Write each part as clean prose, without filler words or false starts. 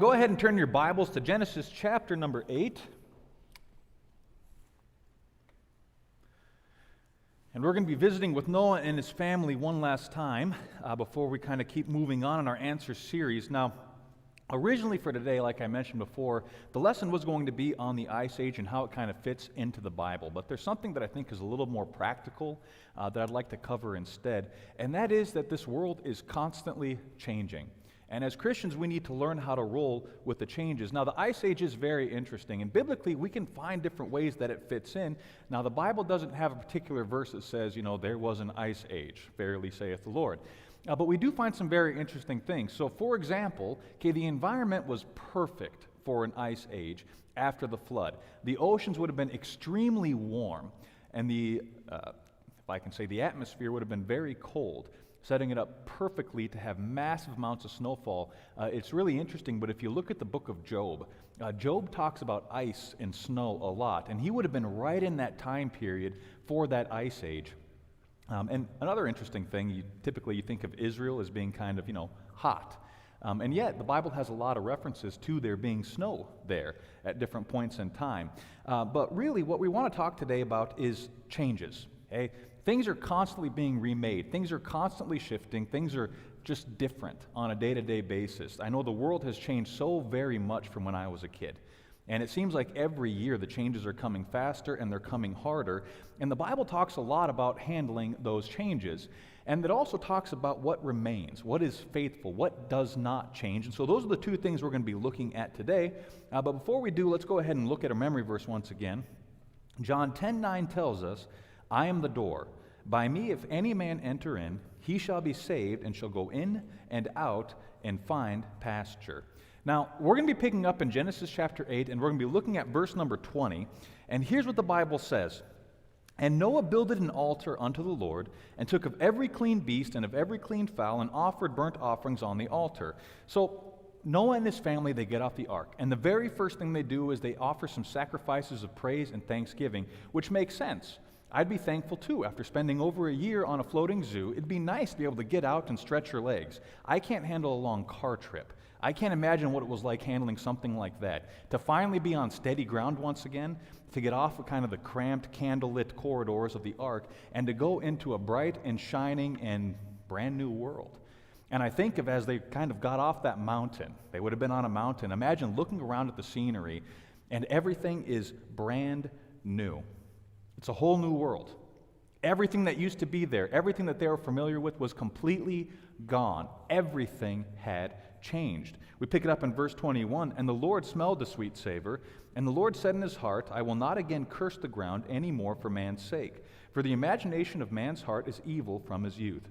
Go ahead and turn your Bibles to Genesis chapter number 8. And we're going to be visiting with Noah and his family one last time before we kind of keep moving on in our answer series. Now, originally for today, like I mentioned before, the lesson was going to be on the Ice Age and how it kind of fits into the Bible. But there's something that I think is a little more practical that I'd like to cover instead, and that is that this world is constantly changing. And as Christians, we need to learn how to roll with the changes. Now, the Ice Age is very interesting, and biblically, we can find different ways that it fits in. Now, the Bible doesn't have a particular verse that says, there was an Ice Age, verily saith the Lord. But we do find some very interesting things. So, for example, the environment was perfect for an Ice Age after the flood. The oceans would have been extremely warm, and the atmosphere would have been very cold, setting it up perfectly to have massive amounts of snowfall. It's really interesting, but if you look at the book of Job, Job talks about ice and snow a lot, and he would have been right in that time period for that Ice Age. And another interesting thing, typically you think of Israel as being kind of, hot. And yet, the Bible has a lot of references to there being snow there at different points in time. But really, what we want to talk today about is changes. Okay? Things are constantly being remade. Things are constantly shifting. Things are just different on a day-to-day basis. I know the world has changed so very much from when I was a kid. And it seems like every year the changes are coming faster and they're coming harder. And the Bible talks a lot about handling those changes. And it also talks about what remains, what is faithful, what does not change. And so those are the two things we're going to be looking at today. But before we do, let's go ahead and look at a memory verse once again. John 10:9 tells us, I am the door. By me, if any man enter in, he shall be saved and shall go in and out and find pasture. Now, we're going to be picking up in Genesis chapter 8, and we're going to be looking at verse number 20. And here's what the Bible says. And Noah builded an altar unto the Lord, and took of every clean beast and of every clean fowl, and offered burnt offerings on the altar. So Noah and his family, they get off the ark. And the very first thing they do is they offer some sacrifices of praise and thanksgiving, which makes sense. I'd be thankful too. After spending over a year on a floating zoo, it'd be nice to be able to get out and stretch your legs. I can't handle a long car trip. I can't imagine what it was like handling something like that. To finally be on steady ground once again, to get off of kind of the cramped, candlelit corridors of the ark, and to go into a bright and shining and brand new world. And I think of as they kind of got off that mountain, they would have been on a mountain. Imagine looking around at the scenery, and everything is brand new. It's a whole new world. Everything that used to be there, everything that they were familiar with was completely gone. Everything had changed. We pick it up in verse 21, and the Lord smelled the sweet savor, and the Lord said in his heart, I will not again curse the ground any more for man's sake, for the imagination of man's heart is evil from his youth.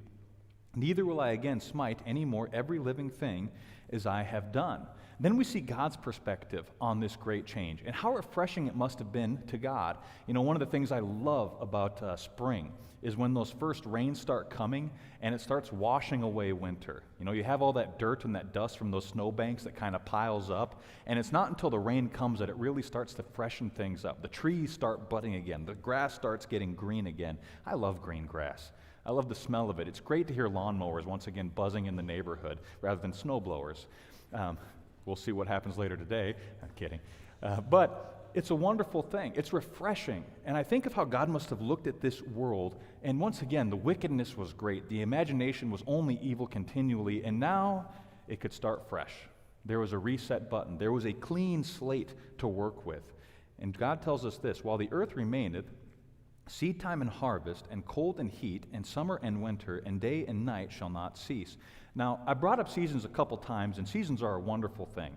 Neither will I again smite any more every living thing as I have done. Then we see God's perspective on this great change and how refreshing it must have been to God. One of the things I love about spring is when those first rains start coming and it starts washing away winter. You have all that dirt and that dust from those snowbanks that kind of piles up, and it's not until the rain comes that it really starts to freshen things up. The trees start budding again. The grass starts getting green again. I love green grass. I love the smell of it. It's great to hear lawnmowers once again buzzing in the neighborhood rather than snow blowers. We'll see what happens later today. I'm kidding. But it's a wonderful thing. It's refreshing. And I think of how God must have looked at this world. And once again, the wickedness was great. The imagination was only evil continually. And now it could start fresh. There was a reset button. There was a clean slate to work with. And God tells us this, while the earth remaineth, seed time and harvest, and cold and heat, and summer and winter, and day and night shall not cease. Now, I brought up seasons a couple times, and seasons are a wonderful thing.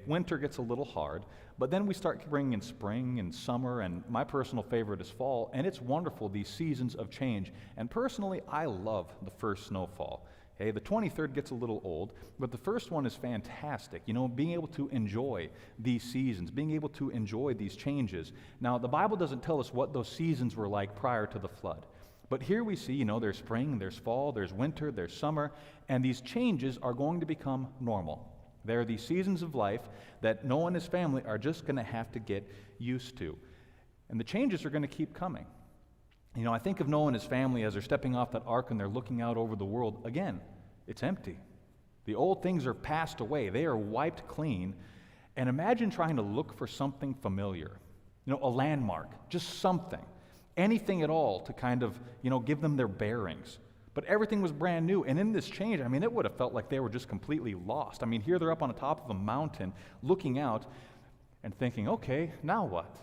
Winter gets a little hard, but then we start bringing in spring and summer, and my personal favorite is fall, and it's wonderful, these seasons of change. And personally, I love the first snowfall. The 23rd gets a little old, but the first one is fantastic. Being able to enjoy these seasons, being able to enjoy these changes. Now, the Bible doesn't tell us what those seasons were like prior to the flood. But here we see, there's spring, there's fall, there's winter, there's summer, and these changes are going to become normal. There are these seasons of life that Noah and his family are just going to have to get used to. And the changes are going to keep coming. I think of Noah and his family as they're stepping off that ark and they're looking out over the world. Again, it's empty. The old things are passed away. They are wiped clean. And imagine trying to look for something familiar, a landmark, just something, anything at all to kind of, give them their bearings. But everything was brand new. And in this change, it would have felt like they were just completely lost. Here they're up on the top of a mountain looking out and thinking, okay, now what?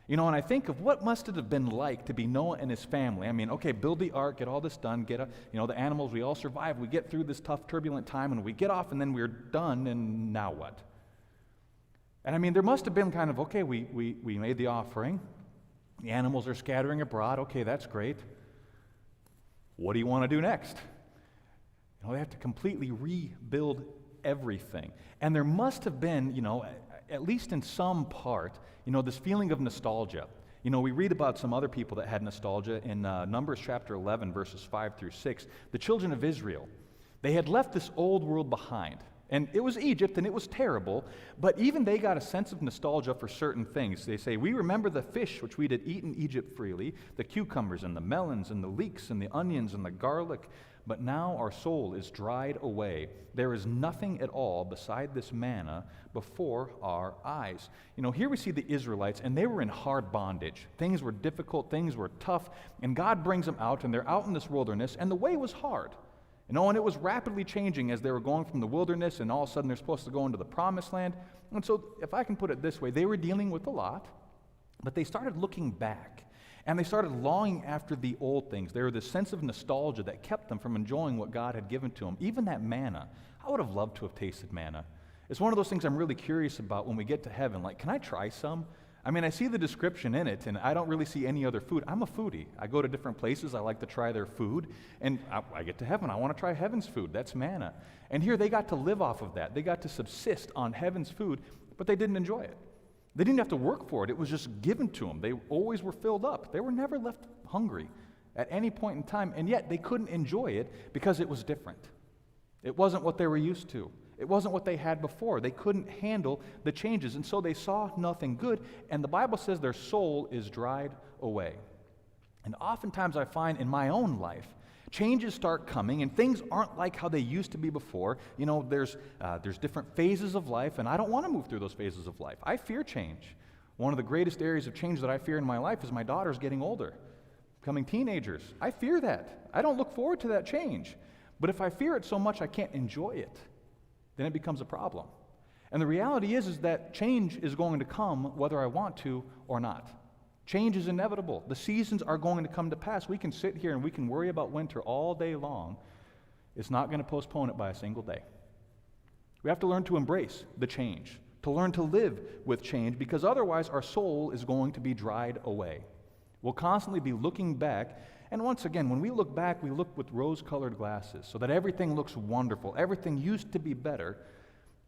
And I think of what must it have been like to be Noah and his family. Okay, build the ark, get all this done, get the animals, we all survive, we get through this tough, turbulent time, and we get off, and then we're done, and now what? And there must have been kind of, okay, we made the offering, the animals are scattering abroad, okay, that's great. What do you want to do next? They have to completely rebuild everything. And there must have been, at least in some part, this feeling of nostalgia. We read about some other people that had nostalgia in Numbers chapter 11, verses 5 through 6. The children of Israel, they had left this old world behind. And it was Egypt, and it was terrible, but even they got a sense of nostalgia for certain things. They say, we remember the fish which we did eat in Egypt freely, the cucumbers and the melons and the leeks and the onions and the garlic, but now our soul is dried away. There is nothing at all beside this manna before our eyes. Here we see the Israelites, and they were in hard bondage. Things were difficult, things were tough, and God brings them out, and they're out in this wilderness, and the way was hard. And it was rapidly changing as they were going from the wilderness, and all of a sudden they're supposed to go into the promised land. And so, if I can put it this way, they were dealing with a lot, but they started looking back, and they started longing after the old things. There was this sense of nostalgia that kept them from enjoying what God had given to them. Even that manna. I would have loved to have tasted manna. It's one of those things I'm really curious about when we get to heaven. Like, can I try some? I see the description in it, and I don't really see any other food. I'm a foodie. I go to different places. I like to try their food. And I get to heaven. I want to try heaven's food. That's manna. And here they got to live off of that. They got to subsist on heaven's food, but they didn't enjoy it. They didn't have to work for it. It was just given to them. They always were filled up. They were never left hungry at any point in time, and yet they couldn't enjoy it because it was different. It wasn't what they were used to. It wasn't what they had before. They couldn't handle the changes, and so they saw nothing good, and the Bible says their soul is dried away. And oftentimes I find in my own life, changes start coming, and things aren't like how they used to be before. There's different phases of life, and I don't want to move through those phases of life. I fear change. One of the greatest areas of change that I fear in my life is my daughters getting older, becoming teenagers. I fear that. I don't look forward to that change. But if I fear it so much I can't enjoy it, then it becomes a problem. And the reality is that change is going to come whether I want to or not. Change is inevitable. The seasons are going to come to pass. We can sit here and we can worry about winter all day long. It's not going to postpone it by a single day. We have to learn to embrace the change, to learn to live with change, because otherwise our soul is going to be dried away. We'll constantly be looking back. And once again, when we look back, we look with rose-colored glasses so that everything looks wonderful. Everything used to be better.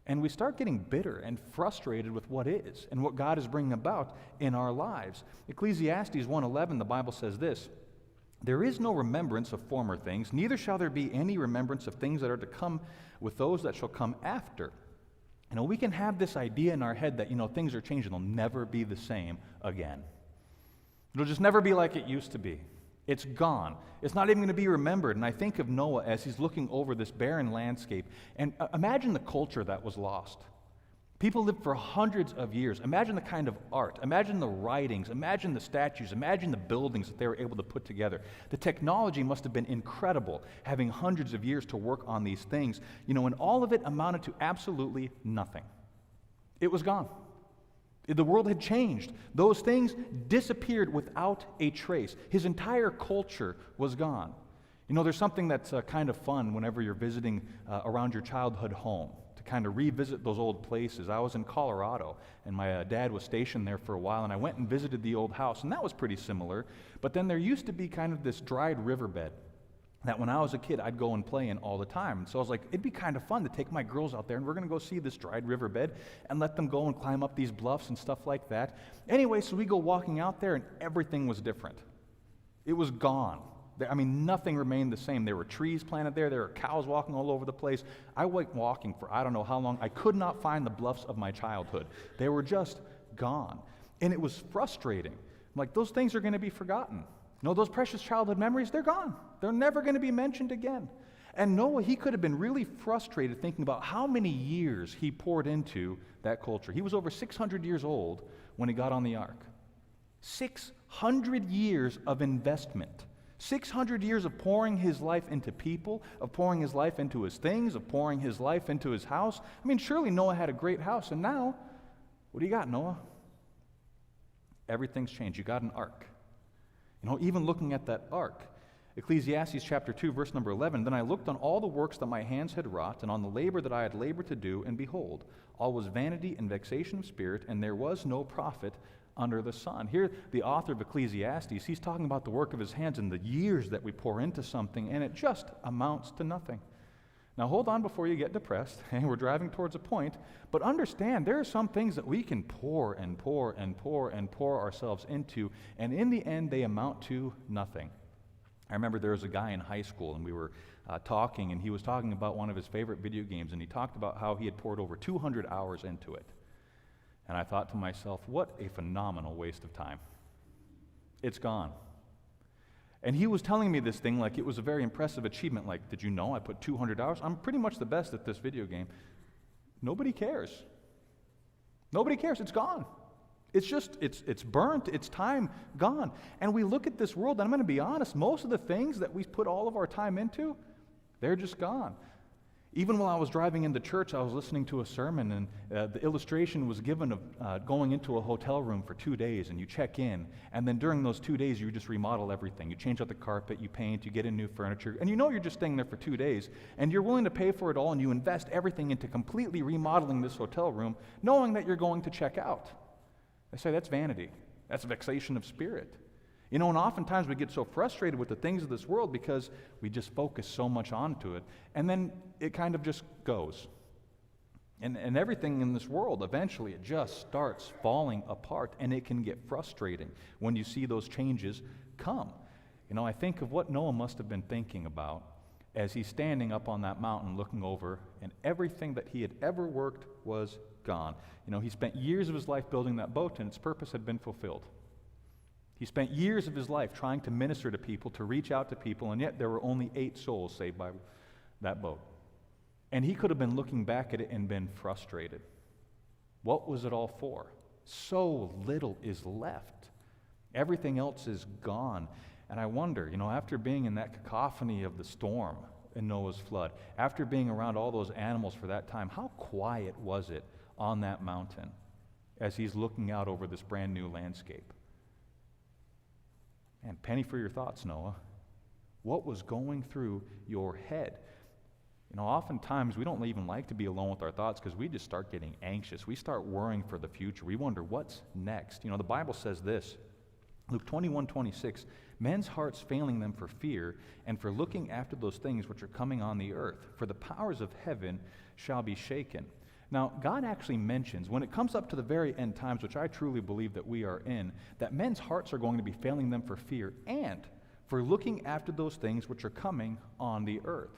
And we start getting bitter and frustrated with what is and what God is bringing about in our lives. Ecclesiastes 1:11, the Bible says this, "There is no remembrance of former things, neither shall there be any remembrance of things that are to come with those that shall come after." We can have this idea in our head that, things are changing. They'll never be the same again. It'll just never be like it used to be. It's gone. It's not even going to be remembered. And I think of Noah as he's looking over this barren landscape. And imagine the culture that was lost. People lived for hundreds of years. Imagine the kind of art. Imagine the writings. Imagine the statues. Imagine the buildings that they were able to put together. The technology must have been incredible, having hundreds of years to work on these things. And all of it amounted to absolutely nothing. It was gone. The world had changed. Those things disappeared without a trace. His entire culture was gone. There's something that's kind of fun whenever you're visiting around your childhood home, to kind of revisit those old places. I was in Colorado, and my dad was stationed there for a while, and I went and visited the old house, and that was pretty similar. But then there used to be kind of this dried riverbed that when I was a kid, I'd go and play in all the time. And so I was like, it'd be kind of fun to take my girls out there, and we're going to go see this dried riverbed and let them go and climb up these bluffs and stuff like that. Anyway, so we go walking out there, and everything was different. It was gone. Nothing remained the same. There were trees planted there. There were cows walking all over the place. I went walking for I don't know how long. I could not find the bluffs of my childhood. They were just gone. And it was frustrating. I'm like, those things are going to be forgotten. Those precious childhood memories, they're gone. They're never going to be mentioned again. And Noah, he could have been really frustrated thinking about how many years he poured into that culture. He was over 600 years old when he got on the ark. 600 years of investment. 600 years of pouring his life into people, of pouring his life into his things, of pouring his life into his house. I mean, surely Noah had a great house, and now, what do you got, Noah? Everything's changed. You got an ark. Even looking at that ark, Ecclesiastes chapter 2, verse number 11, then I looked on all the works that my hands had wrought, and on the labor that I had labored to do, and behold, all was vanity and vexation of spirit, and there was no profit under the sun. Here, the author of Ecclesiastes, he's talking about the work of his hands and the years that we pour into something, and it just amounts to nothing. Now, hold on before you get depressed, and we're driving towards a point, but understand there are some things that we can pour and pour and pour and pour ourselves into, and in the end, they amount to nothing. I remember there was a guy in high school, and we were talking, and he was talking about one of his favorite video games, and he talked about how he had poured over 200 hours into it. And I thought to myself, what a phenomenal waste of time. It's gone. And he was telling me this thing like it was a very impressive achievement, like, did you know I put 200 hours? I'm pretty much the best at this video game. Nobody cares. Nobody cares. It's gone. It's just, it's burnt. It's time gone. And we look at this world, and I'm going to be honest, most of the things that we put all of our time into, they're just gone. Even while I was driving into church, I was listening to a sermon, and the illustration was given of going into a hotel room for 2 days, and you check in, and then during those 2 days, you just remodel everything. You change out the carpet, you paint, you get in new furniture, and you're just staying there for 2 days, and you're willing to pay for it all, and you invest everything into completely remodeling this hotel room, knowing that you're going to check out. I say that's vanity. That's vexation of spirit. And oftentimes we get so frustrated with the things of this world because we just focus so much onto it, and then it kind of just goes. And everything in this world, eventually it just starts falling apart, and it can get frustrating when you see those changes come. I think of what Noah must have been thinking about as he's standing up on that mountain looking over, and everything that he had ever worked was gone. He spent years of his life building that boat, and its purpose had been fulfilled. He spent years of his life trying to minister to people, to reach out to people, and yet there were only 8 souls saved by that boat. And he could have been looking back at it and been frustrated. What was it all for? So little is left. Everything else is gone. And I wonder, after being in that cacophony of the storm in Noah's flood, after being around all those animals for that time, how quiet was it on that mountain as he's looking out over this brand new landscape? And penny for your thoughts, Noah. What was going through your head? Oftentimes we don't even like to be alone with our thoughts because we just start getting anxious. We start worrying for the future. We wonder what's next. The Bible says this, Luke 21:26, men's hearts failing them for fear and for looking after those things which are coming on the earth, for the powers of heaven shall be shaken. Now, God actually mentions, when it comes up to the very end times, which I truly believe that we are in, that men's hearts are going to be failing them for fear and for looking after those things which are coming on the earth.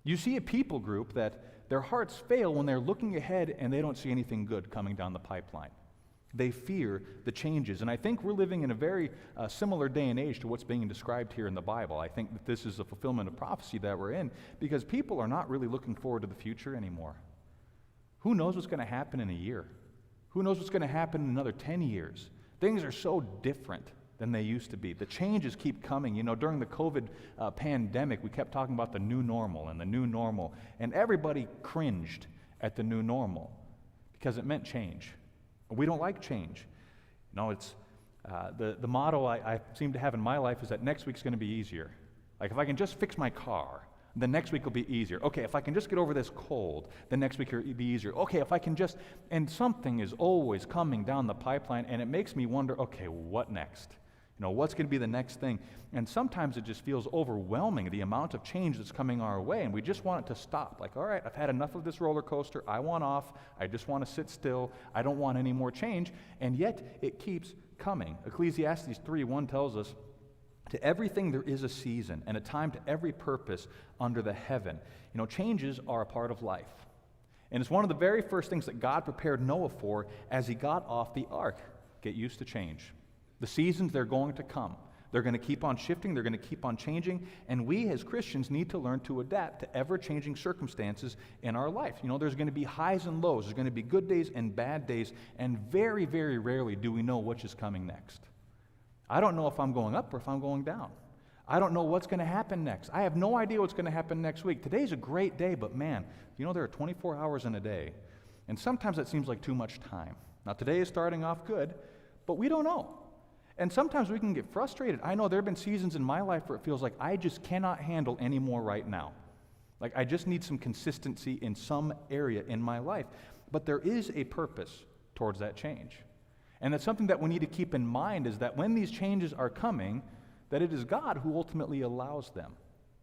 You see a people group that their hearts fail when they're looking ahead and they don't see anything good coming down the pipeline. They fear the changes. And I think we're living in a very similar day and age to what's being described here in the Bible. I think that this is a fulfillment of prophecy that we're in because people are not really looking forward to the future anymore. Who knows what's going to happen in a year? Who knows what's going to happen in another 10 years? Things are so different than they used to be. The changes keep coming. During the COVID pandemic, we kept talking about the new normal, and everybody cringed at the new normal because it meant change. We don't like change. It's the motto I seem to have in my life is that next week's going to be easier. Like if I can just fix my car, the next week will be easier. Okay, if I can just get over this cold, the next week will be easier. Okay, if I can just, and something is always coming down the pipeline, and it makes me wonder, okay, what next? What's going to be the next thing? And sometimes it just feels overwhelming, the amount of change that's coming our way, and we just want it to stop. Like, all right, I've had enough of this roller coaster. I want off. I just want to sit still. I don't want any more change, and yet it keeps coming. Ecclesiastes 3:1 tells us, to everything there is a season and a time to every purpose under the heaven. Changes are a part of life. And it's one of the very first things that God prepared Noah for as he got off the ark. Get used to change. The seasons, they're going to come. They're going to keep on shifting. They're going to keep on changing. And we as Christians need to learn to adapt to ever-changing circumstances in our life. There's going to be highs and lows. There's going to be good days and bad days. And very, very rarely do we know which is coming next. I don't know if I'm going up or if I'm going down. I don't know what's going to happen next. I have no idea what's going to happen next week. Today's a great day, but man, there are 24 hours in a day. And sometimes it seems like too much time. Now, today is starting off good, but we don't know. And sometimes we can get frustrated. I know there have been seasons in my life where it feels like I just cannot handle any more right now. Like I just need some consistency in some area in my life. But there is a purpose towards that change. And that's something that we need to keep in mind, is that when these changes are coming, that it is God who ultimately allows them.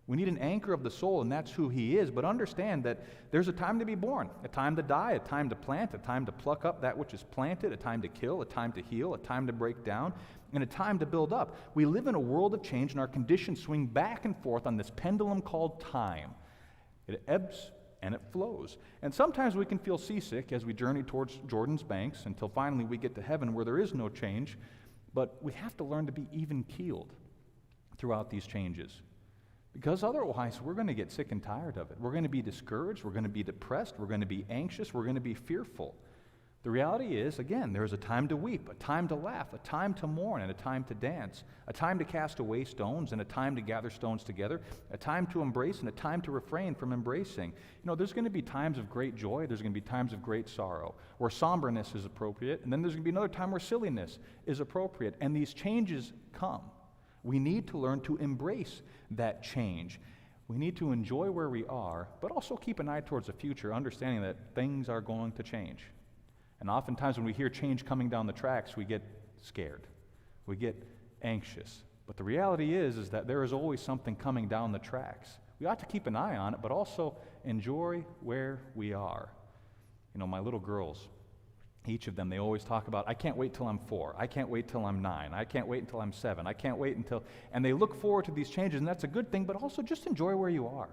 We need an anchor of the soul, and that's who He is. But understand that there's a time to be born, a time to die, a time to plant, a time to pluck up that which is planted, a time to kill, a time to heal, a time to break down, and a time to build up. We live in a world of change, and our conditions swing back and forth on this pendulum called time. It ebbs and it flows. And sometimes we can feel seasick as we journey towards Jordan's banks until finally we get to heaven where there is no change. But we have to learn to be even-keeled throughout these changes, because otherwise we're going to get sick and tired of it. We're going to be discouraged, we're going to be depressed, we're going to be anxious, we're going to be fearful. The reality is, again, there's a time to weep, a time to laugh, a time to mourn, and a time to dance, a time to cast away stones, and a time to gather stones together, a time to embrace, and a time to refrain from embracing. There's going to be times of great joy, there's going to be times of great sorrow, where somberness is appropriate, and then there's going to be another time where silliness is appropriate, and these changes come. We need to learn to embrace that change. We need to enjoy where we are, but also keep an eye towards the future, understanding that things are going to change. And oftentimes when we hear change coming down the tracks, we get scared. We get anxious. But the reality is that there is always something coming down the tracks. We ought to keep an eye on it, but also enjoy where we are. My little girls, each of them, they always talk about, I can't wait till I'm 4. I can't wait till I'm 9. I can't wait until I'm 7. I can't wait until... And they look forward to these changes, and that's a good thing, but also just enjoy where you are.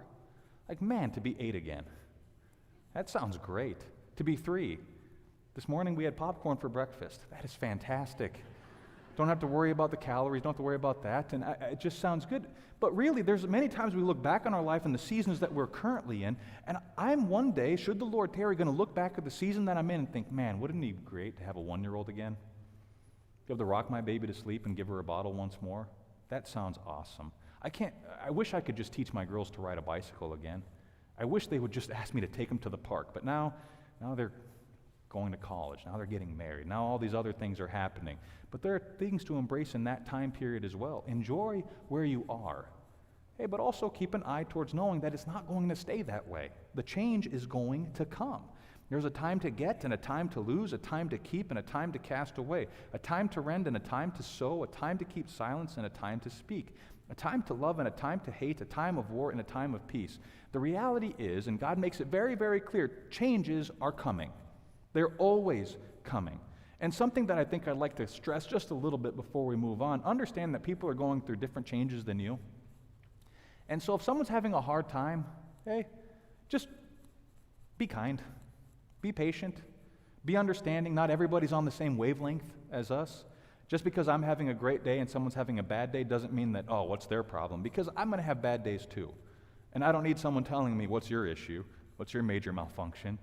Like, man, to be 8 again. That sounds great. To be 3. This morning we had popcorn for breakfast. That is fantastic. Don't have to worry about the calories, don't have to worry about that, and it just sounds good. But really, there's many times we look back on our life and the seasons that we're currently in, and I'm one day, should the Lord tarry, going to look back at the season that I'm in and think, man, wouldn't it be great to have a 1-year-old again? Be able to rock my baby to sleep and give her a bottle once more? That sounds awesome. I wish I could just teach my girls to ride a bicycle again. I wish they would just ask me to take them to the park, but now they're going to college, now they're getting married, now all these other things are happening. But there are things to embrace in that time period as well. Enjoy where you are. Hey, but also keep an eye towards knowing that it's not going to stay that way. The change is going to come. There's a time to get and a time to lose, a time to keep and a time to cast away, a time to rend and a time to sow, a time to keep silence and a time to speak, a time to love and a time to hate, a time of war and a time of peace. The reality is, and God makes it very, very clear, changes are coming. They're always coming. And something that I think I'd like to stress just a little bit before we move on, understand that people are going through different changes than you. And so if someone's having a hard time, hey, just be kind, be patient, be understanding. Not everybody's on the same wavelength as us. Just because I'm having a great day and someone's having a bad day doesn't mean that, oh, what's their problem? Because I'm going to have bad days too. And I don't need someone telling me, what's your issue? What's your major malfunction?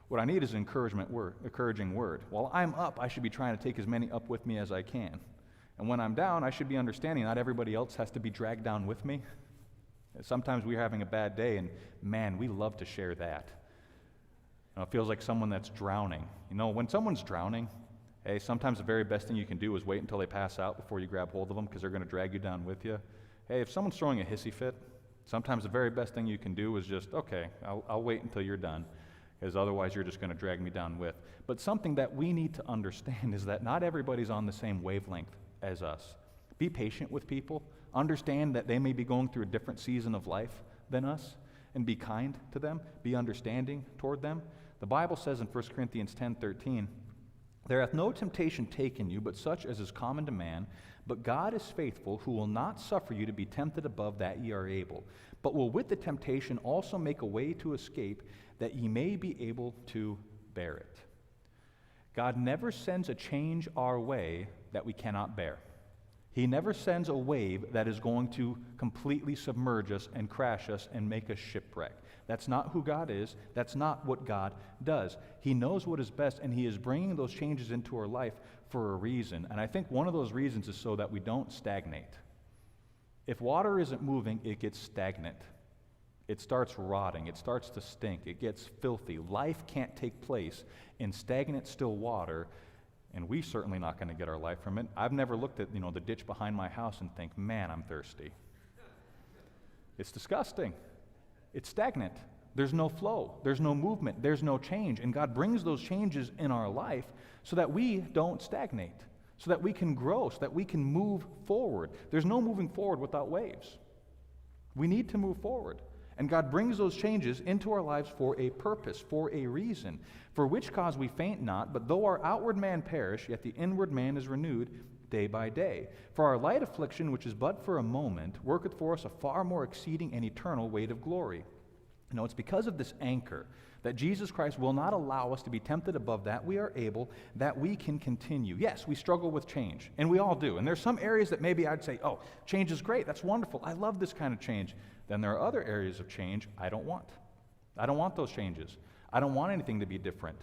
What I need is an encouraging word. While I'm up, I should be trying to take as many up with me as I can. And when I'm down, I should be understanding not everybody else has to be dragged down with me. Sometimes we're having a bad day, and man, we love to share that. It feels like someone that's drowning. When someone's drowning, hey, sometimes the very best thing you can do is wait until they pass out before you grab hold of them, because they're going to drag you down with you. Hey, if someone's throwing a hissy fit, sometimes the very best thing you can do is just, okay, I'll wait until you're done, because otherwise you're just going to drag me down with. But something that we need to understand is that not everybody's on the same wavelength as us. Be patient with people. Understand that they may be going through a different season of life than us, and be kind to them. Be understanding toward them. The Bible says in 1 Corinthians 10:13, "There hath no temptation taken you, but such as is common to man. But God is faithful, who will not suffer you to be tempted above that ye are able, but will with the temptation also make a way to escape, that ye may be able to bear it." God never sends a change our way that we cannot bear. He never sends a wave that is going to completely submerge us and crash us and make us shipwreck. That's not who God is. That's not what God does. He knows what is best, and He is bringing those changes into our life for a reason. And I think one of those reasons is so that we don't stagnate. If water isn't moving, it gets stagnant. It starts rotting. It starts to stink. It gets filthy. Life can't take place in stagnant, still water, and we're certainly not going to get our life from it. I've never looked at, the ditch behind my house and think, man, I'm thirsty. It's disgusting. It's stagnant. There's no flow. There's no movement. There's no change. And God brings those changes in our life so that we don't stagnate, so that we can grow, so that we can move forward. There's no moving forward without waves. We need to move forward. And God brings those changes into our lives for a purpose, for a reason, for which cause we faint not, but though our outward man perish, yet the inward man is renewed day by day. For our light affliction, which is but for a moment, worketh for us a far more exceeding and eternal weight of glory. It's because of this anchor that Jesus Christ will not allow us to be tempted above that we are able, that we can continue. Yes, we struggle with change, and we all do. And there's some areas that maybe I'd say, oh, change is great, that's wonderful, I love this kind of change. Then there are other areas of change I don't want. I don't want those changes. I don't want anything to be different.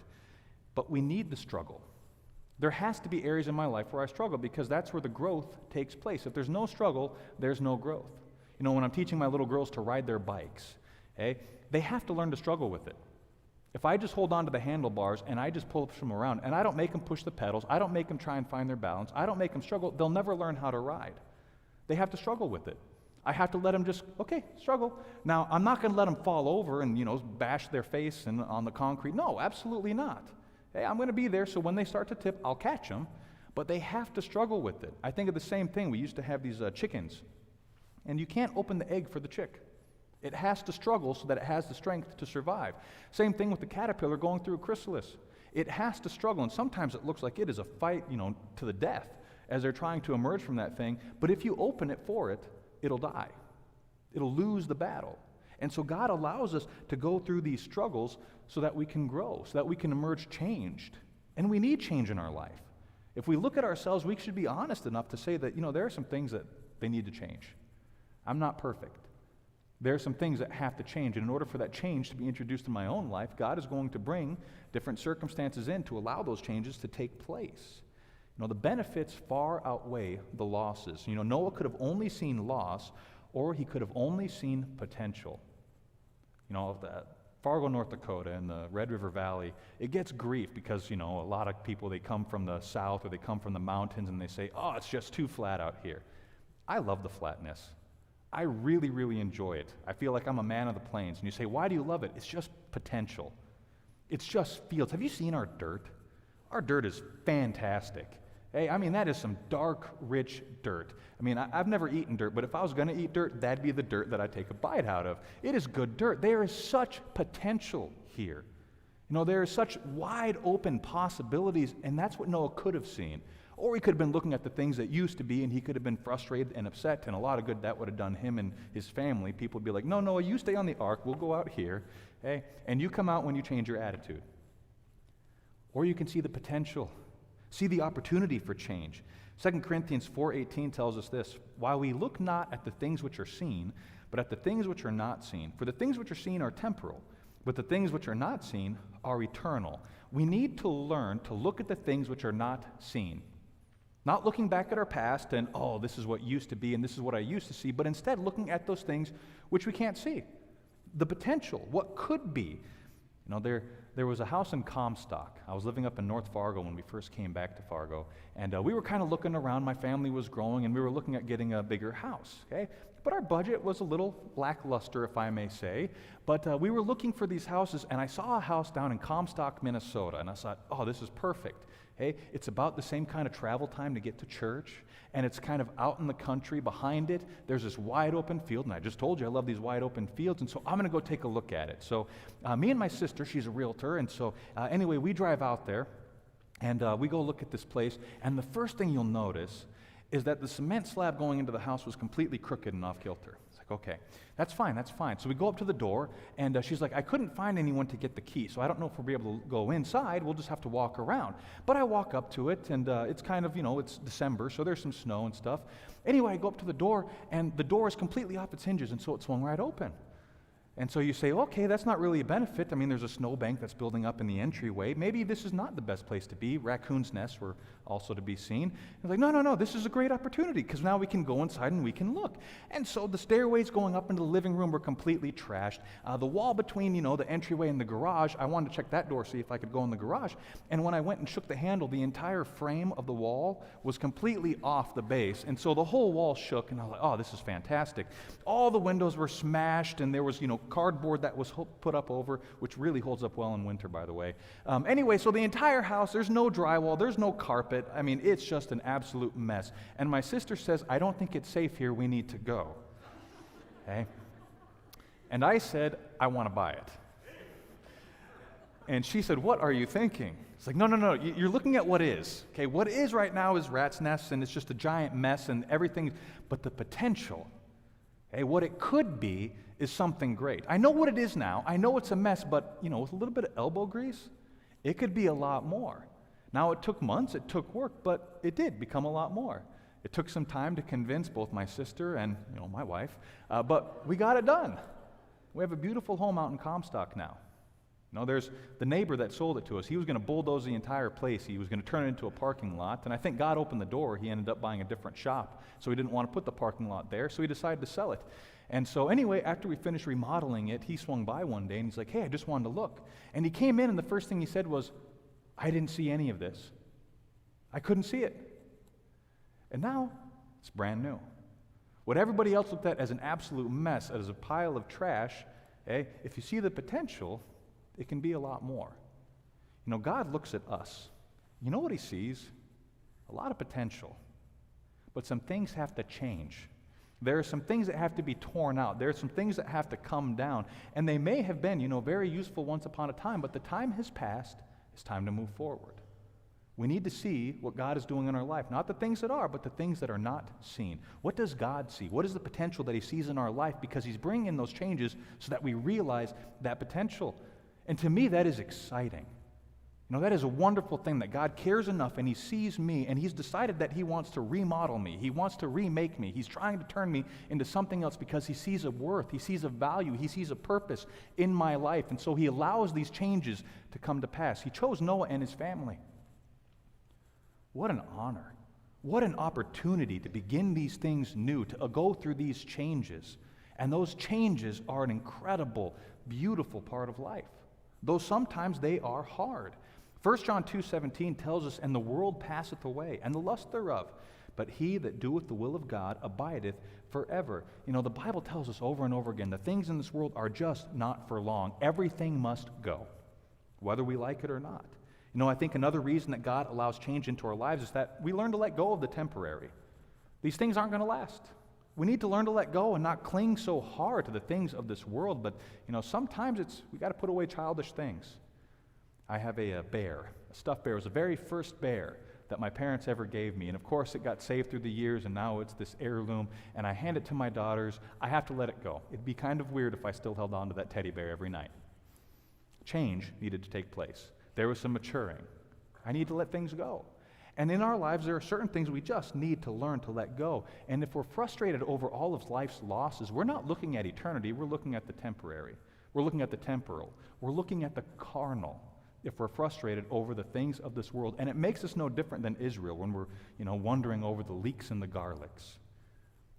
But we need the struggle. There has to be areas in my life where I struggle because that's where the growth takes place. If there's no struggle, there's no growth. When I'm teaching my little girls to ride their bikes, they have to learn to struggle with it. If I just hold on to the handlebars and I just pull them around and I don't make them push the pedals, I don't make them try and find their balance, I don't make them struggle, they'll never learn how to ride. They have to struggle with it. I have to let them just, struggle. Now, I'm not going to let them fall over and, bash their face on the concrete. No, absolutely not. I'm going to be there so when they start to tip, I'll catch them. But they have to struggle with it. I think of the same thing. We used to have these chickens. And you can't open the egg for the chick. It has to struggle so that it has the strength to survive. Same thing with the caterpillar going through a chrysalis. It has to struggle, and sometimes it looks like it is a fight, to the death as they're trying to emerge from that thing. But if you open it for it, it'll die. It'll lose the battle. And so God allows us to go through these struggles so that we can grow, so that we can emerge changed. And we need change in our life. If we look at ourselves, we should be honest enough to say that, there are some things that they need to change. I'm not perfect. There are some things that have to change. And in order for that change to be introduced in my own life, God is going to bring different circumstances in to allow those changes to take place. The benefits far outweigh the losses. Noah could have only seen loss, or he could have only seen potential. Fargo, North Dakota, and the Red River Valley, it gets grief because, a lot of people, they come from the south or they come from the mountains and they say, oh, it's just too flat out here. I love the flatness. I really, really enjoy it. I feel like I'm a man of the plains. And you say, why do you love it? It's just potential. It's just fields. Have you seen our dirt? Our dirt is fantastic. That is some dark, rich dirt. I've never eaten dirt, but if I was going to eat dirt, that'd be the dirt that I'd take a bite out of. It is good dirt. There is such potential here. There is such wide open possibilities, and that's what Noah could have seen. Or he could have been looking at the things that used to be, and he could have been frustrated and upset, and a lot of good that would have done him and his family. People would be like, no, Noah, you stay on the ark. We'll go out here, and you come out when you change your attitude. Or you can see the potential. See the opportunity for change. 2 Corinthians 4:18 tells us this, while we look not at the things which are seen, but at the things which are not seen. For the things which are seen are temporal, but the things which are not seen are eternal. We need to learn to look at the things which are not seen. Not looking back at our past and, oh, this is what used to be and this is what I used to see, but instead looking at those things which we can't see. The potential, what could be. There was a house in Comstock. I was living up in North Fargo when we first came back to Fargo, and we were kind of looking around. My family was growing, and we were looking at getting a bigger house, But our budget was a little lackluster, if I may say. But we were looking for these houses, and I saw a house down in Comstock, Minnesota, and I thought, oh, this is perfect. It's about the same kind of travel time to get to church, and it's kind of out in the country. Behind it, there's this wide open field, and I just told you I love these wide open fields, and so I'm going to go take a look at it. So me and my sister, she's a realtor, and so anyway, we drive out there, and we go look at this place, and the first thing you'll notice is that the cement slab going into the house was completely crooked and off kilter. It's Like, okay, that's fine, that's fine. So we go up to the door, and she's like, I couldn't find anyone to get the key, so I don't know if we'll be able to go inside. We'll just have to walk around. But I walk up to it, and it's kind of, it's December, so there's some snow and stuff. Anyway, I go up to the door, and the door is completely off its hinges, and so it swung right open. And so you say, okay, that's not really a benefit. I mean, there's a snowbank that's building up in the entryway. Maybe this is not the best place to be. Raccoons' nests were also to be seen. It's like, no, this is a great opportunity because now we can go inside and we can look. And so the stairways going up into the living room were completely trashed. The wall between, the entryway and the garage, I wanted to check that door, see if I could go in the garage. And when I went and shook the handle, the entire frame of the wall was completely off the base. And so the whole wall shook, and I was like, oh, this is fantastic. All the windows were smashed, and there was, cardboard that was put up over, which really holds up well in winter, by the way. Anyway, so the entire house, there's no drywall, there's no carpet. I mean, it's just an absolute mess. And my sister says, I don't think it's safe here, we need to go. Okay? And I said, I want to buy it. And she said, what are you thinking? It's like, no, you're looking at what is. Okay, what is right now is rat's nests, and it's just a giant mess and everything, but the potential, okay, what it could be is something great. I know what it is now. I know it's a mess, but, with a little bit of elbow grease, it could be a lot more. Now, it took months, it took work, but it did become a lot more. It took some time to convince both my sister and, my wife, but we got it done. We have a beautiful home out in Comstock now. There's the neighbor that sold it to us. He was going to bulldoze the entire place. He was going to turn it into a parking lot, and I think God opened the door. He ended up buying a different shop, so he didn't want to put the parking lot there, so he decided to sell it. And so anyway, after we finished remodeling it, he swung by one day, and he's like, hey, I just wanted to look. And he came in, and the first thing he said was, I didn't see any of this. I couldn't see it. And now, it's brand new. What everybody else looked at as an absolute mess, as a pile of trash, if you see the potential, it can be a lot more. God looks at us. You know what he sees? A lot of potential. But some things have to change. There are some things that have to be torn out. There are some things that have to come down. And they may have been, very useful once upon a time, but the time has passed. It's time to move forward. We need to see what God is doing in our life. Not the things that are, but the things that are not seen. What does God see? What is the potential that he sees in our life? Because he's bringing in those changes so that we realize that potential. And to me, that is exciting. That is a wonderful thing that God cares enough and he sees me and he's decided that he wants to remodel me. He wants to remake me. He's trying to turn me into something else because he sees a worth, he sees a value, he sees a purpose in my life. And so he allows these changes to come to pass. He chose Noah and his family. What an honor. What an opportunity to begin these things new, to go through these changes. And those changes are an incredible, beautiful part of life. Though sometimes they are hard. 1 John 2:17 tells us, and the world passeth away, and the lust thereof, but he that doeth the will of God abideth forever. The Bible tells us over and over again, the things in this world are just not for long. Everything must go, whether we like it or not. I think another reason that God allows change into our lives is that we learn to let go of the temporary. These things aren't going to last. We need to learn to let go and not cling so hard to the things of this world, but, sometimes we got to put away childish things. I have a bear, a stuffed bear. It was the very first bear that my parents ever gave me, and of course it got saved through the years, and now it's this heirloom, and I hand it to my daughters. I have to let it go. It'd be kind of weird if I still held on to that teddy bear every night. Change needed to take place. There was some maturing. I need to let things go. And in our lives, there are certain things we just need to learn to let go. And if we're frustrated over all of life's losses, we're not looking at eternity, we're looking at the temporary. We're looking at the temporal. We're looking at the carnal if we're frustrated over the things of this world. And it makes us no different than Israel when we're, wondering over the leeks and the garlics.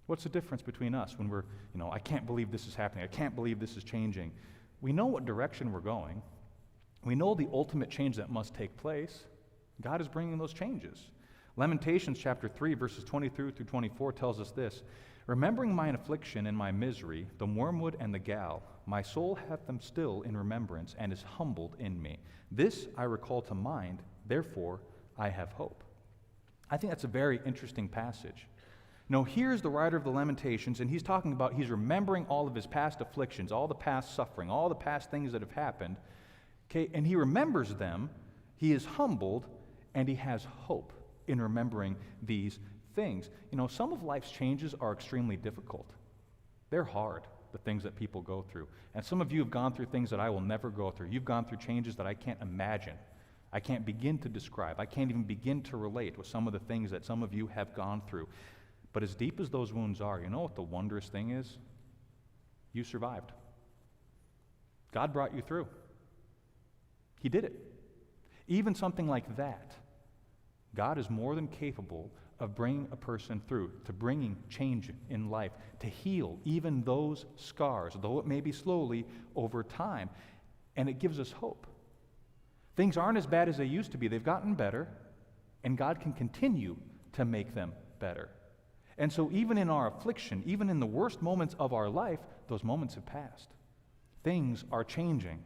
What's the difference between us when we're, I can't believe this is happening, I can't believe this is changing. We know what direction we're going. We know the ultimate change that must take place. God is bringing those changes. Lamentations chapter 3, verses 23 through 24 tells us this. Remembering mine affliction and my misery, the wormwood and the gall, my soul hath them still in remembrance and is humbled in me. This I recall to mind, therefore I have hope. I think that's a very interesting passage. Here's the writer of the Lamentations, and he's remembering all of his past afflictions, all the past suffering, all the past things that have happened, okay, and he remembers them, he is humbled, and he has hope in remembering these things. Some of life's changes are extremely difficult. They're hard, the things that people go through. And some of you have gone through things that I will never go through. You've gone through changes that I can't imagine. I can't begin to describe. I can't even begin to relate with some of the things that some of you have gone through. But as deep as those wounds are, you know what the wondrous thing is? You survived. God brought you through. He did it. Even something like that, God is more than capable of bringing a person through, to bringing change in life, to heal even those scars, though it may be slowly over time. And it gives us hope. Things aren't as bad as they used to be. They've gotten better, and God can continue to make them better. And so even in our affliction, even in the worst moments of our life, those moments have passed. Things are changing,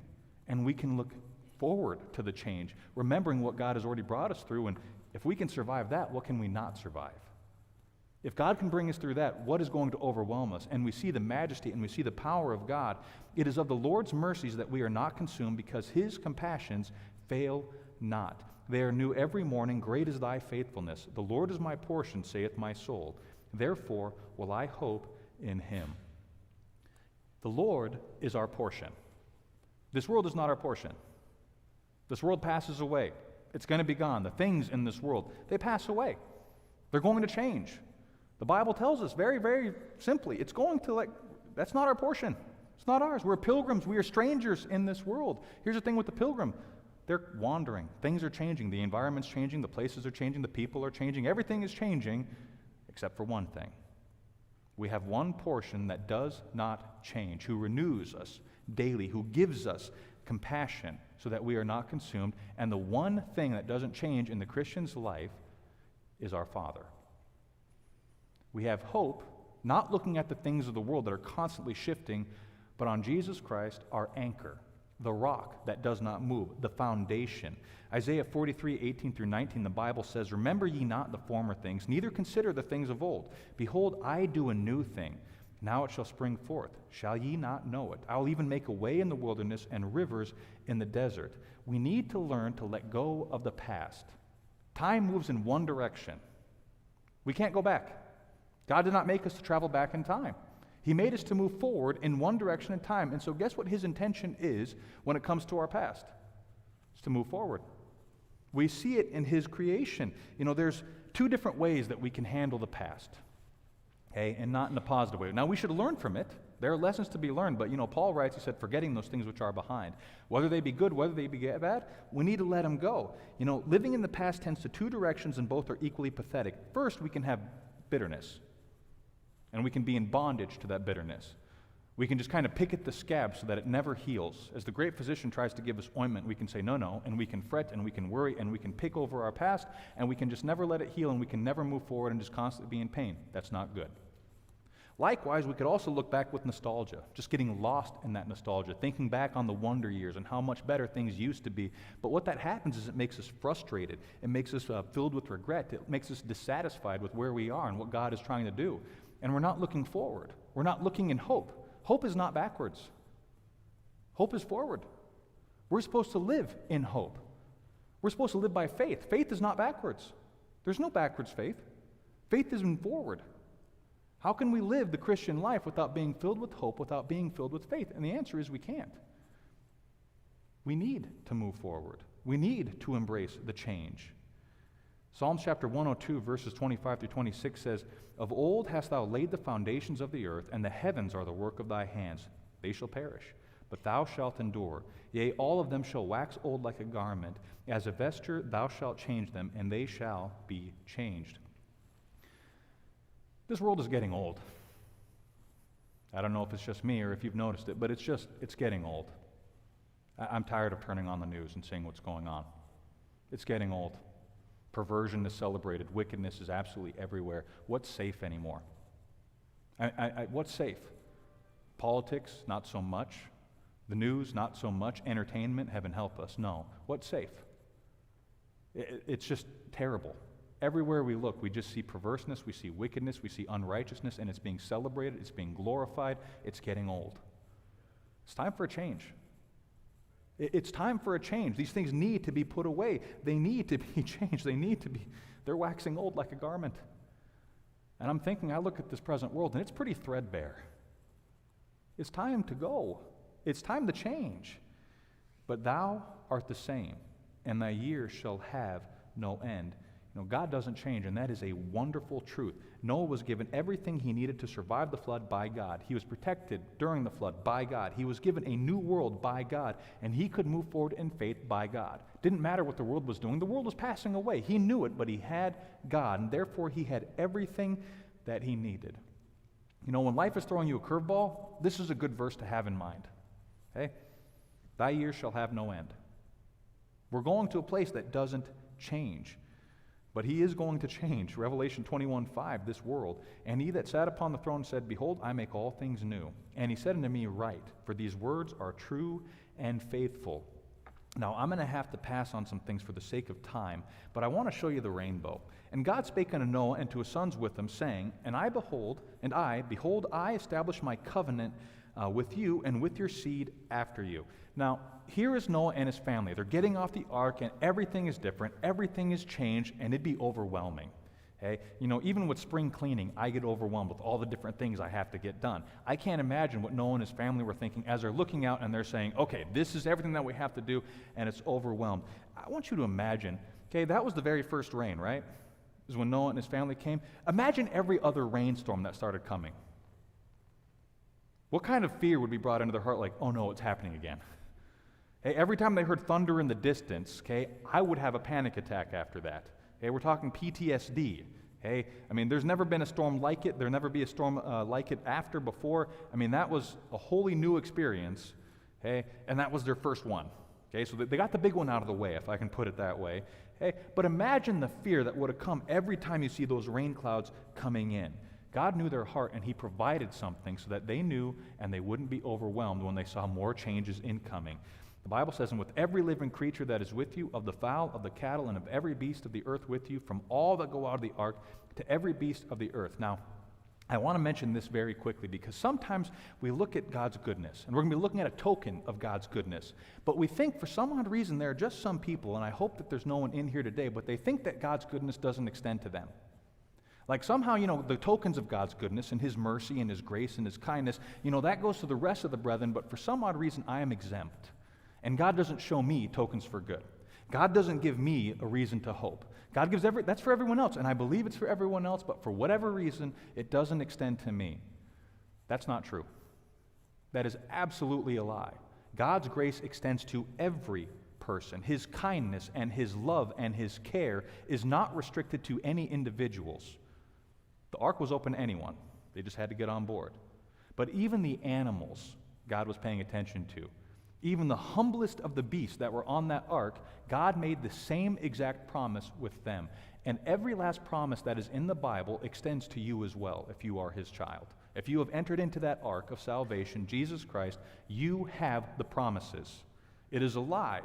and we can look forward to the change, remembering what God has already brought us through. And if we can survive that, what can we not survive? If God can bring us through that, what is going to overwhelm us? And we see the majesty and we see the power of God. It is of the Lord's mercies that we are not consumed, because his compassions fail not. They are new every morning. Great is thy faithfulness. The Lord is my portion, saith my soul. Therefore will I hope in him. The Lord is our portion. This world is not our portion. This world passes away. It's going to be gone. The things in this world, they pass away. They're going to change. The Bible tells us very, very simply, it's going to that's not our portion. It's not ours. We're pilgrims. We are strangers in this world. Here's the thing with the pilgrim. They're wandering. Things are changing. The environment's changing. The places are changing. The people are changing. Everything is changing except for one thing. We have one portion that does not change, who renews us daily, who gives us compassion so that we are not consumed. And the one thing that doesn't change in the Christian's life is our Father. We have hope, not looking at the things of the world that are constantly shifting, but on Jesus Christ, our anchor, the rock that does not move, the foundation. Isaiah 43:18-19, the Bible says, "Remember ye not the former things, neither consider the things of old. Behold, I do a new thing. Now it shall spring forth. Shall ye not know it? I will even make a way in the wilderness and rivers in the desert." We need to learn to let go of the past. Time moves in one direction. We can't go back. God did not make us to travel back in time. He made us to move forward in one direction in time. And so guess what his intention is when it comes to our past? It's to move forward. We see it in his creation. You know, there's two different ways that we can handle the past. Okay, and not in a positive way. Now, we should learn from it. There are lessons to be learned, but, Paul writes, he said, forgetting those things which are behind. Whether they be good, whether they be bad, we need to let them go. Living in the past tends to two directions, and both are equally pathetic. First, we can have bitterness, and we can be in bondage to that bitterness. We can just kind of pick at the scab so that it never heals. As the great physician tries to give us ointment, we can say no, and we can fret, and we can worry, and we can pick over our past, and we can just never let it heal, and we can never move forward and just constantly be in pain. That's not good. Likewise, we could also look back with nostalgia, just getting lost in that nostalgia, thinking back on the wonder years and how much better things used to be. But what that happens is it makes us frustrated. It makes us filled with regret. It makes us dissatisfied with where we are and what God is trying to do. And we're not looking forward. We're not looking in hope. Hope is not backwards. Hope is forward. We're supposed to live in hope. We're supposed to live by faith. Faith is not backwards. There's no backwards faith. Faith is in forward. How can we live the Christian life without being filled with hope, without being filled with faith? And the answer is we can't. We need to move forward. We need to embrace the change. Psalms chapter 102, verses 25-26 says, "Of old hast thou laid the foundations of the earth, and the heavens are the work of thy hands. They shall perish, but thou shalt endure. Yea, all of them shall wax old like a garment. As a vesture thou shalt change them, and they shall be changed." This world is getting old. I don't know if it's just me or if you've noticed it, but it's getting old. I'm tired of turning on the news and seeing what's going on. It's getting old. Perversion is celebrated. Wickedness is absolutely everywhere. What's safe anymore? What's safe? Politics, not so much. The news, not so much. Entertainment, heaven help us. No. What's safe? It's just terrible. Everywhere we look, we just see perverseness, we see wickedness, we see unrighteousness, and it's being celebrated, it's being glorified. It's getting old. It's time for a change. It's time for a change. These things need to be put away. They need to be changed. They're waxing old like a garment. And I'm thinking, I look at this present world, and it's pretty threadbare. It's time to go. It's time to change. But thou art the same, and thy years shall have no end. God doesn't change, and that is a wonderful truth. Noah was given everything he needed to survive the flood by God. He was protected during the flood by God. He was given a new world by God, and he could move forward in faith by God. Didn't matter what the world was doing. The world was passing away. He knew it, but he had God, and therefore he had everything that he needed. When life is throwing you a curveball, this is a good verse to have in mind. Okay? Thy years shall have no end. We're going to a place that doesn't change. But he is going to change. Revelation 21:5, this world. And he that sat upon the throne said, Behold, I make all things new. And he said unto me, Write, for these words are true and faithful. Now, I'm going to have to pass on some things for the sake of time, but I want to show you the rainbow. And God spake unto Noah and to his sons with him, saying, behold, I establish my covenant with you and with your seed after you. Now, here is Noah and his family. They're getting off the ark, and everything is different. Everything is changed, and it'd be overwhelming. Okay? Even with spring cleaning, I get overwhelmed with all the different things I have to get done. I can't imagine what Noah and his family were thinking as they're looking out and they're saying, okay, this is everything that we have to do, and it's overwhelmed. I want you to imagine, okay, that was the very first rain, right? Is when Noah and his family came. Imagine every other rainstorm that started coming. What kind of fear would be brought into their heart, like, oh no, it's happening again? Hey, every time they heard thunder in the distance, okay, I would have a panic attack after that. Okay, we're talking PTSD. Okay, there's never been a storm like it. There'll never be a storm like it before. That was a wholly new experience. Okay, and that was their first one. Okay, so they got the big one out of the way, if I can put it that way. Okay, but imagine the fear that would have come every time you see those rain clouds coming in. God knew their heart, and he provided something so that they knew and they wouldn't be overwhelmed when they saw more changes incoming. The Bible says, and with every living creature that is with you, of the fowl, of the cattle, and of every beast of the earth with you, from all that go out of the ark to every beast of the earth. Now, I want to mention this very quickly because sometimes we look at God's goodness, and we're going to be looking at a token of God's goodness, but we think for some odd reason there are just some people, and I hope that there's no one in here today, but they think that God's goodness doesn't extend to them. Like somehow, the tokens of God's goodness and his mercy and his grace and his kindness, that goes to the rest of the brethren, but for some odd reason I am exempt. And God doesn't show me tokens for good. God doesn't give me a reason to hope. God gives that's for everyone else, and I believe it's for everyone else, but for whatever reason, it doesn't extend to me. That's not true. That is absolutely a lie. God's grace extends to every person. His kindness and his love and his care is not restricted to any individuals. The ark was open to anyone. They just had to get on board. But even the animals God was paying attention to. Even the humblest of the beasts that were on that ark, God made the same exact promise with them. And every last promise that is in the Bible extends to you as well, if you are his child. If you have entered into that ark of salvation, Jesus Christ, you have the promises. It is a lie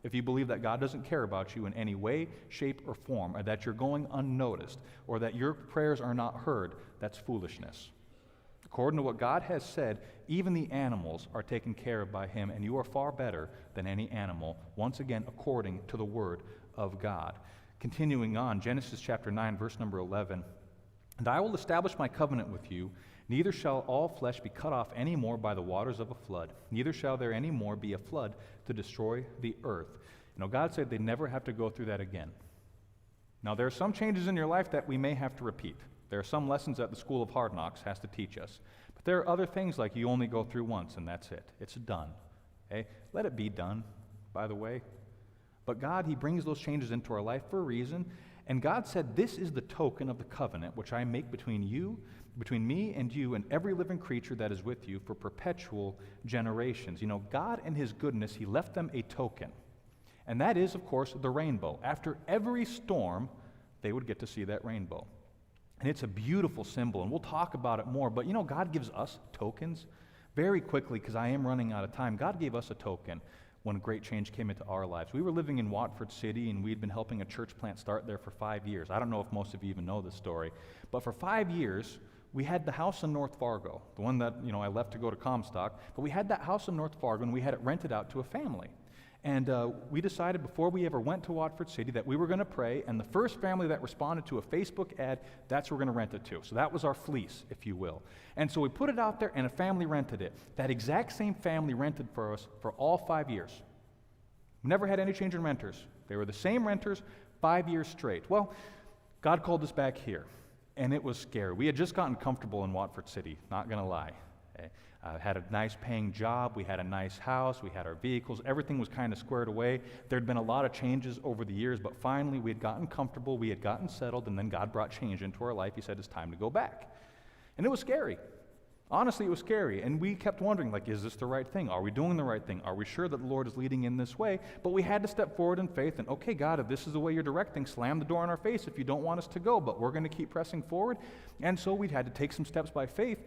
if you believe that God doesn't care about you in any way, shape, or form, or that you're going unnoticed, or that your prayers are not heard. That's foolishness. According to what God has said, even the animals are taken care of by him, and you are far better than any animal, once again, according to the word of God. Continuing on, Genesis chapter 9, verse number 11. And I will establish my covenant with you, neither shall all flesh be cut off any more by the waters of a flood, neither shall there any more be a flood to destroy the earth. God said they never have to go through that again. Now, there are some changes in your life that we may have to repeat. There are some lessons that the School of Hard Knocks has to teach us. But there are other things like you only go through once, and that's it. It's done. Okay? Let it be done, by the way. But God, he brings those changes into our life for a reason. And God said, this is the token of the covenant which I make between me and you and every living creature that is with you for perpetual generations. God in his goodness, he left them a token. And that is, of course, the rainbow. After every storm, they would get to see that rainbow. And it's a beautiful symbol, and we'll talk about it more. But God gives us tokens very quickly because I am running out of time. God gave us a token when a great change came into our lives. We were living in Watford City, and we'd been helping a church plant start there for 5 years. I don't know if most of you even know this story. But for 5 years, we had the house in North Fargo, the one that I left to go to Comstock. But we had that house in North Fargo, and we had it rented out to a family. And we decided before we ever went to Watford City that we were going to pray, and the first family that responded to a Facebook ad, that's who we're going to rent it to. So that was our fleece, if you will. And so we put it out there, and a family rented it. That exact same family rented for us for all 5 years. We never had any change in renters. They were the same renters 5 years straight. Well, God called us back here, and it was scary. We had just gotten comfortable in Watford City, not going to lie. Had a nice paying job, we had a nice house, we had our vehicles, everything was kind of squared away. There'd been a lot of changes over the years, but finally we had gotten comfortable, we had gotten settled, and then God brought change into our life. He said, it's time to go back. And it was scary. Honestly, it was scary, and we kept wondering, like, is this the right thing? Are we doing the right thing? Are we sure that the Lord is leading in this way? But we had to step forward in faith and, okay, God, if this is the way you're directing, slam the door in our face if you don't want us to go, but we're going to keep pressing forward. And so we had to take some steps by faith.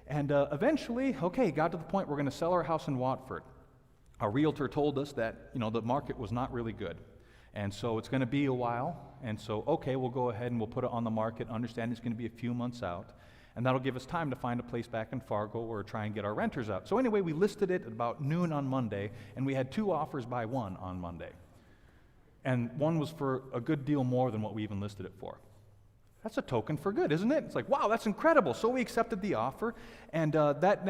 And eventually, okay, got to the point we're going to sell our house in Watford. Our realtor told us that, the market was not really good. And so it's going to be a while. And so, okay, we'll go ahead and we'll put it on the market. Understand it's going to be a few months out. And that'll give us time to find a place back in Fargo or try and get our renters out. So anyway, we listed it at about noon on Monday, and we had 2 offers by 1 on Monday. And one was for a good deal more than what we even listed it for. That's a token for good, isn't it? It's like, wow, that's incredible. So we accepted the offer, and that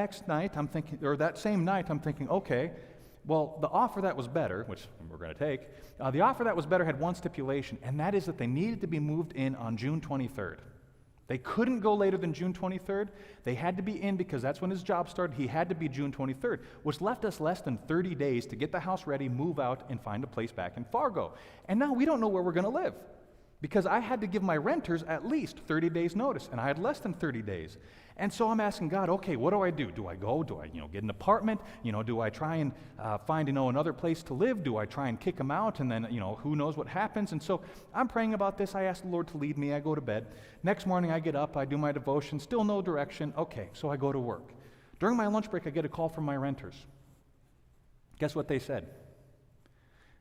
same night, I'm thinking, okay, well, the offer that was better, which we're going to take, the offer that was better had one stipulation, and that is that they needed to be moved in on June 23rd. They couldn't go later than June 23rd. They had to be in because that's when his job started. He had to be June 23rd, which left us less than 30 days to get the house ready, move out, and find a place back in Fargo. And now we don't know where we're going to live. Because I had to give my renters at least 30 days notice, and I had less than 30 days. And so I'm asking God, okay, what do I do? Do I go? Do I, get an apartment? Do I try and find, another place to live? Do I try and kick them out? And then, who knows what happens? And so I'm praying about this. I ask the Lord to lead me. I go to bed. Next morning I get up. I do my devotion. Still no direction. Okay, so I go to work. During my lunch break, I get a call from my renters. Guess what they said?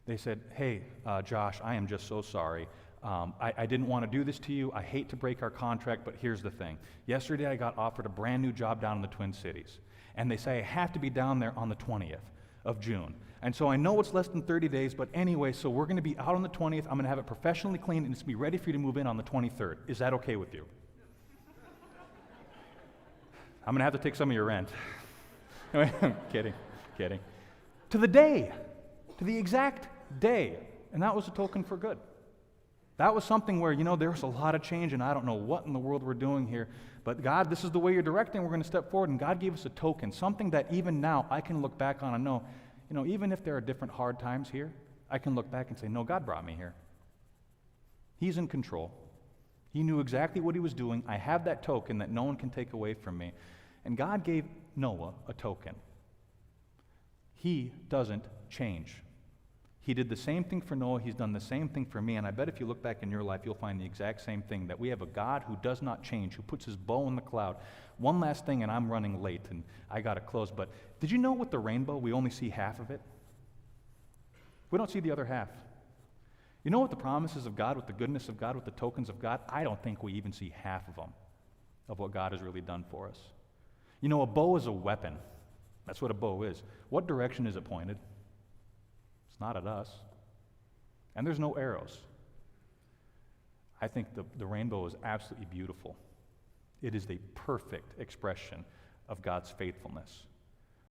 They said, hey, Josh, I am just so sorry. I didn't want to do this to you. I hate to break our contract, but here's the thing. Yesterday I got offered a brand new job down in the Twin Cities, and they say I have to be down there on the 20th of June. And so I know it's less than 30 days, but anyway, so we're going to be out on the 20th. I'm going to have it professionally cleaned, and it's going to be ready for you to move in on the 23rd. Is that okay with you? I'm going to have to take some of your rent. Kidding. To the day, to the exact day, and that was a token for good. That was something where, there was a lot of change, and I don't know what in the world we're doing here. But God, this is the way you're directing. We're going to step forward, and God gave us a token, something that even now I can look back on and know, even if there are different hard times here, I can look back and say, no, God brought me here. He's in control. He knew exactly what he was doing. I have that token that no one can take away from me. And God gave Noah a token. He doesn't change. He did the same thing for Noah. He's done the same thing for me. And I bet if you look back in your life, you'll find the exact same thing, that we have a God who does not change, who puts his bow in the cloud. One last thing, and I'm running late, and I got to close, but did you know with the rainbow, we only see half of it? We don't see the other half. You know what the promises of God, with the goodness of God, with the tokens of God? I don't think we even see half of them, of what God has really done for us. A bow is a weapon. That's what a bow is. What direction is it pointed? It's not at us. And there's no arrows. I think the rainbow is absolutely beautiful. It is the perfect expression of God's faithfulness.